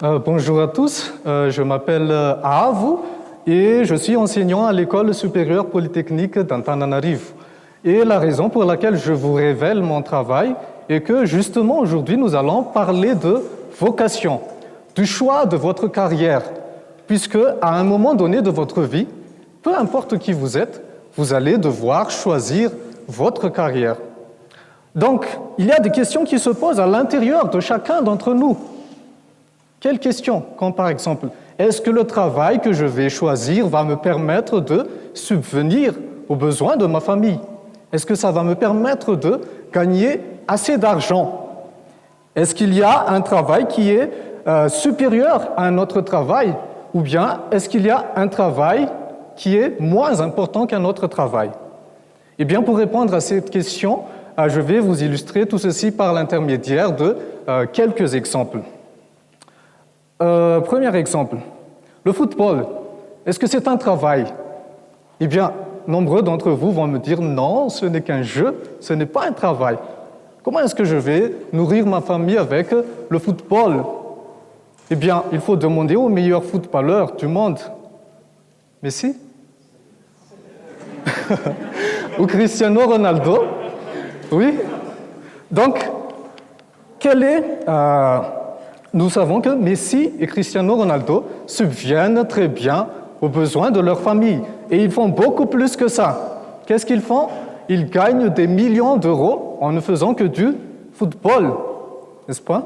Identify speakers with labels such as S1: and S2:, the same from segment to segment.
S1: Bonjour à tous, je m'appelle Ahavu et je suis enseignant à l'École supérieure polytechnique d'Antananarivo. Et la raison pour laquelle je vous révèle mon travail est que justement aujourd'hui nous allons parler de vocation, du choix de votre carrière, puisque à un moment donné de votre vie, peu importe qui vous êtes, vous allez devoir choisir votre carrière. Donc, il y a des questions qui se posent à l'intérieur de chacun d'entre nous. Quelles questions? Comme par exemple, est-ce que le travail que je vais choisir va me permettre de subvenir aux besoins de ma famille? Est-ce que ça va me permettre de gagner assez d'argent? Est-ce qu'il y a un travail qui est supérieur à un autre travail? Ou bien est-ce qu'il y a un travail qui est moins important qu'un autre travail? Eh bien, pour répondre à cette question, je vais vous illustrer tout ceci par l'intermédiaire de quelques exemples. Premier exemple, le football. Est-ce que c'est un travail? Eh bien, nombreux d'entre vous vont me dire non, ce n'est qu'un jeu, ce n'est pas un travail. Comment est-ce que je vais nourrir ma famille avec le football? Eh bien, il faut demander au meilleur footballeur du monde. Messi? Ou Cristiano Ronaldo? Oui. Donc, nous savons que Messi et Cristiano Ronaldo subviennent très bien aux besoins de leur famille. Et ils font beaucoup plus que ça. Qu'est-ce qu'ils font? Ils gagnent des millions d'euros en ne faisant que du football. N'est-ce pas?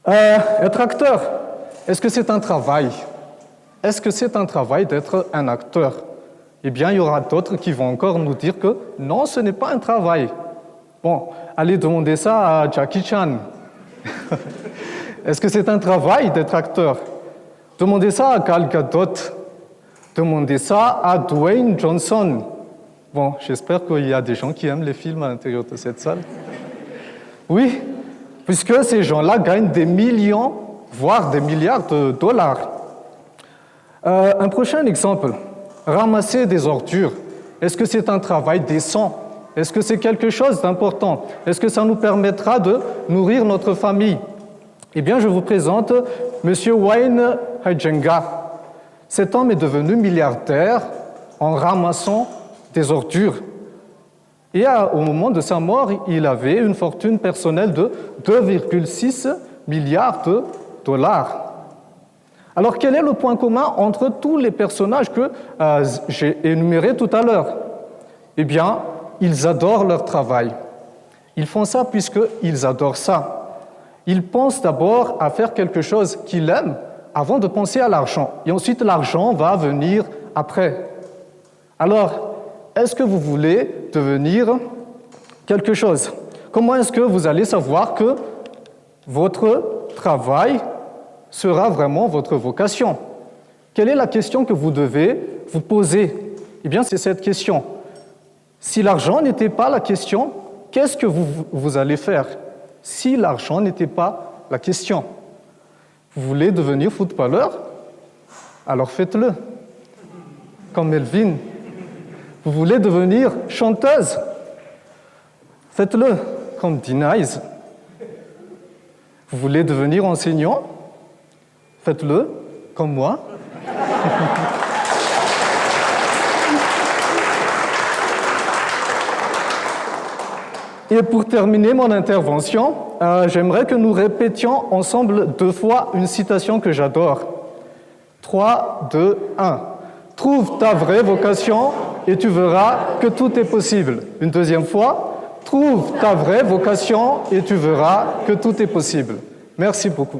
S1: Être acteur, est-ce que c'est un travail? Est-ce que c'est un travail d'être un acteur? Eh bien, il y aura d'autres qui vont encore nous dire que non, ce n'est pas un travail. Bon, allez demander ça à Jackie Chan. Est-ce que c'est un travail d'être acteur? Demandez ça à Gal Gadot. Demandez ça à Dwayne Johnson. Bon, j'espère qu'il y a des gens qui aiment les films à l'intérieur de cette salle. Oui, puisque ces gens-là gagnent des millions, voire des milliards de dollars. Un prochain exemple, ramasser des ordures. Est-ce que c'est un travail décent? Est-ce que c'est quelque chose d'important? Est-ce que ça nous permettra de nourrir notre famille? Eh bien, je vous présente M. Wayne Hajenga. Cet homme est devenu milliardaire en ramassant des ordures. Et au moment de sa mort, il avait une fortune personnelle de 2,6 milliards de dollars. Alors, quel est le point commun entre tous les personnages que j'ai énumérés tout à l'heure? Eh bien, ils adorent leur travail. Ils font ça puisqu'ils adorent ça. Ils pensent d'abord à faire quelque chose qu'ils aiment avant de penser à l'argent. Et ensuite, l'argent va venir après. Alors, est-ce que vous voulez devenir quelque chose? Comment est-ce que vous allez savoir que votre travail sera vraiment votre vocation? Quelle est la question que vous devez vous poser? Eh bien, c'est cette question. Si l'argent n'était pas la question, qu'est-ce que vous allez faire? Si l'argent n'était pas la question. Vous voulez devenir footballeur? Alors faites-le. Comme Melvin. Vous voulez devenir chanteuse? Faites-le. Comme Deniz. Vous voulez devenir enseignant? Faites-le. Comme moi. Et pour terminer mon intervention, j'aimerais que nous répétions ensemble 2 fois une citation que j'adore. 3, 2, 1. Trouve ta vraie vocation et tu verras que tout est possible. Une deuxième fois. Trouve ta vraie vocation et tu verras que tout est possible. Merci beaucoup.